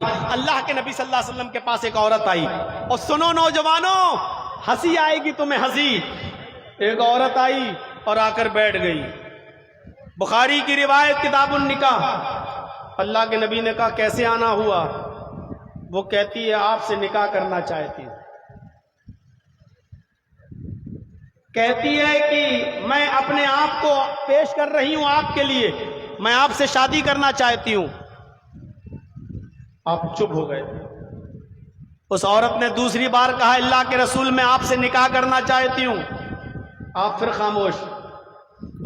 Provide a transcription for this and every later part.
اللہ کے نبی صلی اللہ علیہ وسلم کے پاس ایک عورت آئی، اور سنو نوجوانوں، ہنسی آئے گی تمہیں ہنسی۔ ایک عورت آئی اور آ کر بیٹھ گئی۔ بخاری کی روایت کتاب النکاح۔ اللہ کے نبی نے کہا کیسے آنا ہوا؟ وہ کہتی ہے آپ سے نکاح کرنا چاہتی ہوں۔ کہتی ہے کہ میں اپنے آپ کو پیش کر رہی ہوں آپ کے لیے، میں آپ سے شادی کرنا چاہتی ہوں۔ آپ چپ ہو گئے۔ اس عورت نے دوسری بار کہا اللہ کے رسول میں آپ سے نکاح کرنا چاہتی ہوں۔ آپ پھر خاموش۔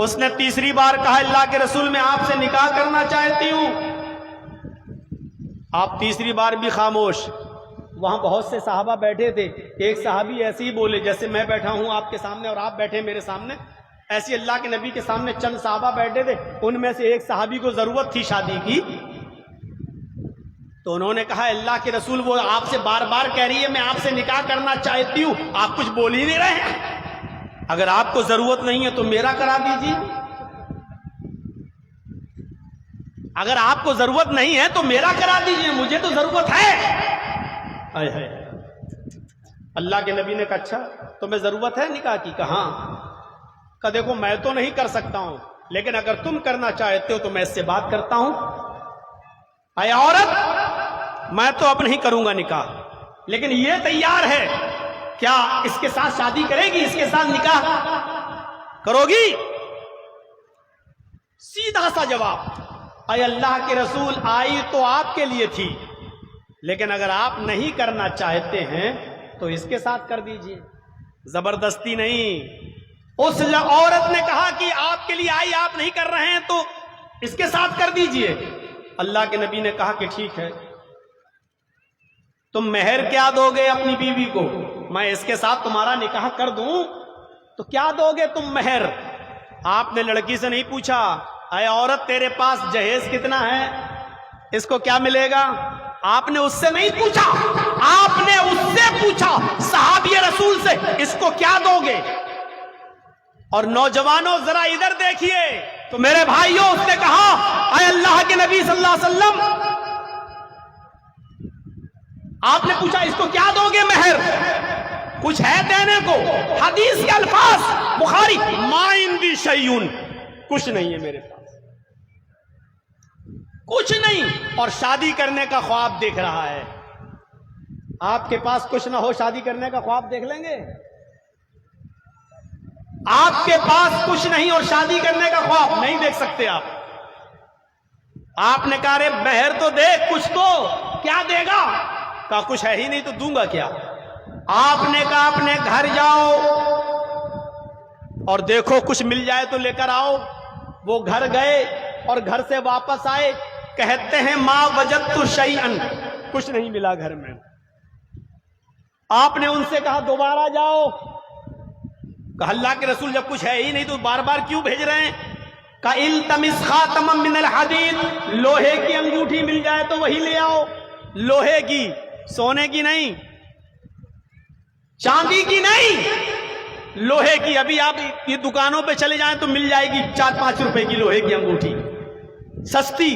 اس نے تیسری بار کہا اللہ کے رسول میں آپ سے نکاح کرنا چاہتی ہوں۔ آپ تیسری بار بھی خاموش۔ وہاں بہت سے صحابہ بیٹھے تھے، ایک صحابی ایسے ہی بولے جیسے میں بیٹھا ہوں آپ کے سامنے اور آپ بیٹھے میرے سامنے، ایسی اللہ کے نبی کے سامنے چند صحابہ بیٹھے تھے، ان میں سے ایک صحابی کو ضرورت تھی شادی کی، تو انہوں نے کہا اللہ کے رسول وہ آپ سے بار بار کہہ رہی ہے میں آپ سے نکاح کرنا چاہتی ہوں، آپ کچھ بول ہی نہیں رہے ہیں، اگر آپ کو ضرورت نہیں ہے تو میرا کرا دیجیے، اگر آپ کو ضرورت نہیں ہے تو میرا کرا دیجیے، مجھے تو ضرورت ہے۔ اللہ کے نبی نے کہا اچھا تمہیں ضرورت ہے نکاح کی؟ کہاں؟ کہ دیکھو میں تو نہیں کر سکتا ہوں، لیکن اگر تم کرنا چاہتے ہو تو میں اس سے بات کرتا ہوں۔ اے عورت، میں تو اب نہیں کروں گا نکاح، لیکن یہ تیار ہے، کیا اس کے ساتھ شادی کرے گی؟ اس کے ساتھ نکاح کرو گی؟ سیدھا سا جواب، اے اللہ کے رسول آئی تو آپ کے لیے تھی، لیکن اگر آپ نہیں کرنا چاہتے ہیں تو اس کے ساتھ کر دیجئے، زبردستی نہیں۔ اس عورت نے کہا کہ آپ کے لیے آئی، آپ نہیں کر رہے ہیں تو اس کے ساتھ کر دیجئے۔ اللہ کے نبی نے کہا کہ ٹھیک ہے، تم مہر کیا دو گے اپنی بیوی کو؟ میں اس کے ساتھ تمہارا نکاح کر دوں تو کیا دو گے تم مہر؟ آپ نے لڑکی سے نہیں پوچھا اے عورت تیرے پاس جہیز کتنا ہے، اس کو کیا ملے گا؟ آپ نے اس سے نہیں پوچھا، آپ نے اس سے پوچھا صحابی رسول سے اس کو کیا دو گے؟ اور نوجوانوں ذرا ادھر دیکھیے تو میرے بھائیوں، اس نے کہا اے اللہ کے نبی صلی اللہ علیہ وسلم، آپ نے پوچھا اس کو کیا دو گے مہر؟ کچھ ہے دینے کو؟ حدیث کے الفاظ بخاری، ما عندی شیء، کچھ نہیں ہے میرے پاس، کچھ نہیں، اور شادی کرنے کا خواب دیکھ رہا ہے۔ آپ کے پاس کچھ نہ ہو، شادی کرنے کا خواب دیکھ لیں گے؟ آپ کے پاس کچھ نہیں اور شادی کرنے کا خواب نہیں دیکھ سکتے آپ۔ آپ نے کہا رے مہر تو دے کچھ، تو کیا دے گا؟ کہا کچھ ہے ہی نہیں تو دوں گا کیا؟ آپ نے کہا اپنے گھر جاؤ اور دیکھو کچھ مل جائے تو لے کر آؤ۔ وہ گھر گئے اور گھر سے واپس آئے، کہتے ہیں ما وجدت شیئا، کچھ نہیں ملا گھر میں۔ آپ نے ان سے کہا دوبارہ جاؤ، کہا اللہ کے رسول جب کچھ ہے ہی نہیں تو بار بار کیوں بھیج رہے ہیں؟ کہا التمس خاتما من الحدید، لوہے کی انگوٹھی مل جائے تو وہی لے آؤ، لوہے کی، سونے کی نہیں، چاندی کی نہیں، لوہے کی۔ ابھی آپ یہ دکانوں پہ چلے جائیں تو مل جائے گی 4-5 روپے کی لوہے کی انگوٹھی، سستی،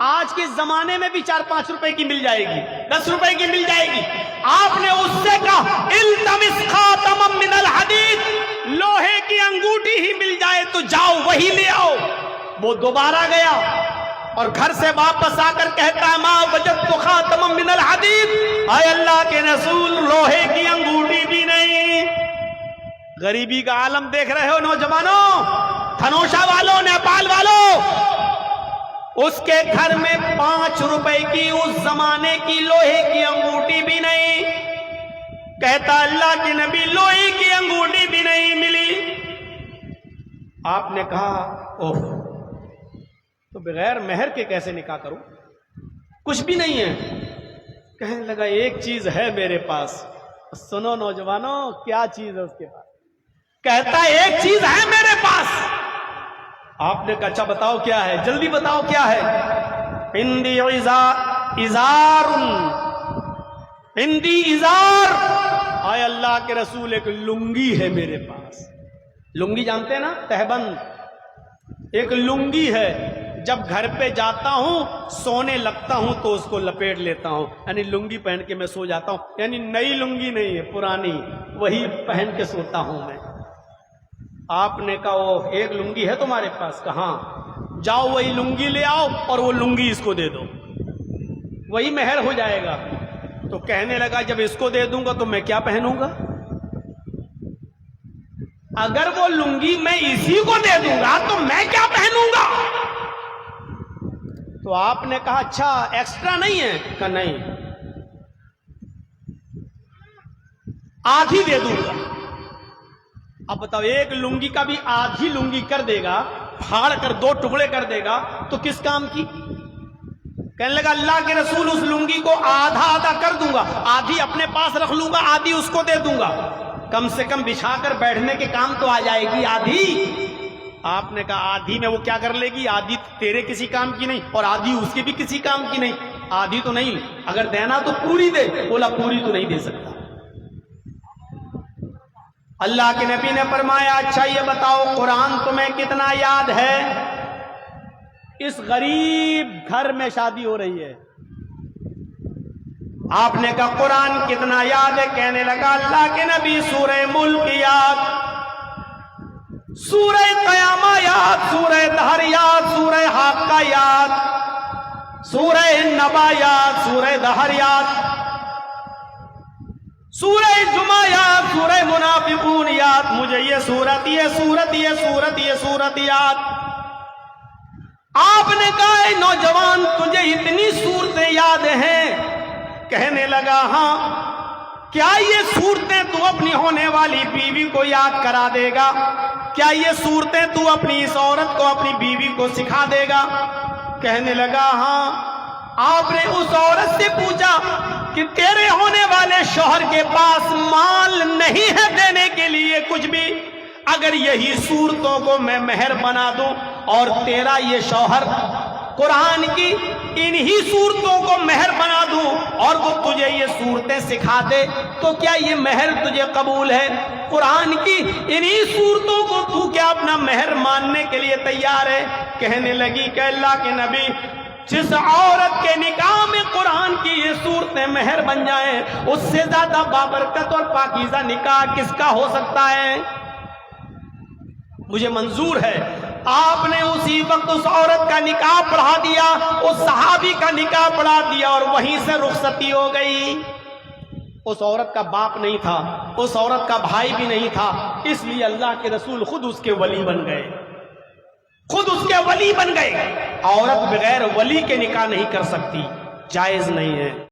آج کے زمانے میں بھی 4-5 روپے کی مل جائے گی، 10 روپے کی مل جائے گی۔ آپ نے اس سے کہا التمس خاتما من الحدید، لوہے کی انگوٹھی ہی مل جائے تو جاؤ وہی لے آؤ۔ وہ دوبارہ گیا اور گھر سے واپس آ کر کہتا ہے ما وجدت خاتما من الحدید، اے اللہ کے رسول لوہے کی انگوٹھی بھی نہیں۔ غریبی کا عالم دیکھ رہے ہو نوجوانوں، تھنوشا والوں، نیپال والوں، اس کے گھر میں 5 روپے کی اس زمانے کی لوہے کی انگوٹھی بھی نہیں۔ کہتا اللہ کے نبی لوہے کی انگوٹھی بھی نہیں ملی۔ آپ نے کہا اوہ، تو بغیر مہر کے کیسے نکاح کروں؟ کچھ بھی نہیں ہے۔ کہنے لگا ایک چیز ہے میرے پاس۔ سنو نوجوانوں، کیا چیز ہے اس کے پاس؟ کہتا ایک چیز ہے میرے پاس۔ آپ نے کہا اچھا بتاؤ کیا ہے، جلدی بتاؤ کیا ہے۔ عندی ازار، عندی ازار، اے اللہ کے رسول ایک لنگی ہے میرے پاس۔ لنگی جانتے ہیں نا، تہبند، ایک لنگی ہے جب گھر پہ جاتا ہوں سونے لگتا ہوں تو اس کو لپیٹ لیتا ہوں، یعنی لنگی پہن کے میں سو جاتا ہوں، یعنی نئی لنگی نہیں ہے، پرانی وہی پہن کے سوتا ہوں میں۔ آپ نے کہا وہ ایک لنگی ہے تمہارے پاس؟ کہاں؟ جاؤ وہی لنگی لے آؤ اور وہ لنگی اس کو دے دو، وہی مہر ہو جائے گا۔ تو کہنے لگا جب اس کو دے دوں گا تو میں کیا پہنوں گا؟ اگر وہ لنگی میں اسی کو دے دوں گا تو میں کیا پہنوں گا؟ تو آپ نے کہا اچھا ایکسٹرا نہیں ہے؟ کہا نہیں، آدھی دے دوں گا۔ اب بتاؤ ایک لنگی کا بھی آدھی لنگی کر دے گا، پھاڑ کر دو ٹکڑے کر دے گا تو کس کام کی؟ کہنے لگا اللہ کے رسول اس لنگی کو آدھا آدھا کر دوں گا، آدھی اپنے پاس رکھ لوں گا، آدھی اس کو دے دوں گا، کم سے کم بچھا کر بیٹھنے کے کام تو آ جائے گی آدھی۔ آپ نے کہا آدھی میں وہ کیا کر لے گی؟ آدھی تیرے کسی کام کی نہیں اور آدھی اس کے بھی کسی کام کی نہیں، آدھی تو نہیں، اگر دینا تو پوری دے۔ بولا پوری تو نہیں دے سکتا۔ اللہ کے نبی نے فرمایا اچھا یہ بتاؤ قرآن تمہیں کتنا یاد ہے؟ اس غریب گھر میں شادی ہو رہی ہے، آپ نے کہا قرآن کتنا یاد ہے؟ کہنے لگا اللہ کے نبی سورہ ملک یاد، سورہ قیامہ یاد، سورہ دہر یاد، سورہ حاقہ یاد، سورہ نبا یاد، سورہ دہر یاد، سورہ جمعہ یاد، سورہ منافقون یاد، مجھے یہ سورت یاد۔ آپ نے کہا اے نوجوان تجھے اتنی صورتیں یاد ہیں؟ کہنے لگا ہاں۔ کیا یہ صورتیں تو اپنی ہونے والی بیوی کو یاد کرا دے گا؟ کیا یہ صورتیں تو اپنی اس عورت کو اپنی بیوی کو سکھا دے گا؟ کہنے لگا ہاں۔ آپ نے اس عورت سے پوچھا کہ تیرے ہونے والے شوہر کے پاس مال نہیں ہے دینے کے لیے کچھ بھی، اگر یہی صورتوں کو میں مہر بنا دوں اور تیرا یہ شوہر قرآن کی انہی صورتوں کو مہر بنا دوں اور وہ تجھے یہ صورتیں سکھا دے تو کیا یہ مہر تجھے قبول ہے؟ قرآن کی انہی صورتوں کو تو کیا اپنا مہر ماننے کے لیے تیار ہے؟ کہنے لگی کہ اللہ کے نبی جس عورت کے نکاح میں قرآن کی یہ صورتیں مہر بن جائیں اس سے زیادہ بابرکت اور پاکیزہ نکاح کس کا ہو سکتا ہے؟ مجھے منظور ہے۔ آپ نے اسی وقت اس عورت کا نکاح پڑھا دیا، اس صحابی کا نکاح پڑھا دیا اور وہیں سے رخصتی ہو گئی۔ اس عورت کا باپ نہیں تھا، اس عورت کا بھائی بھی نہیں تھا، اس لیے اللہ کے رسول خود اس کے ولی بن گئے، خود اس کے ولی بن گئے۔ عورت بغیر ولی کے نکاح نہیں کر سکتی، جائز نہیں ہے۔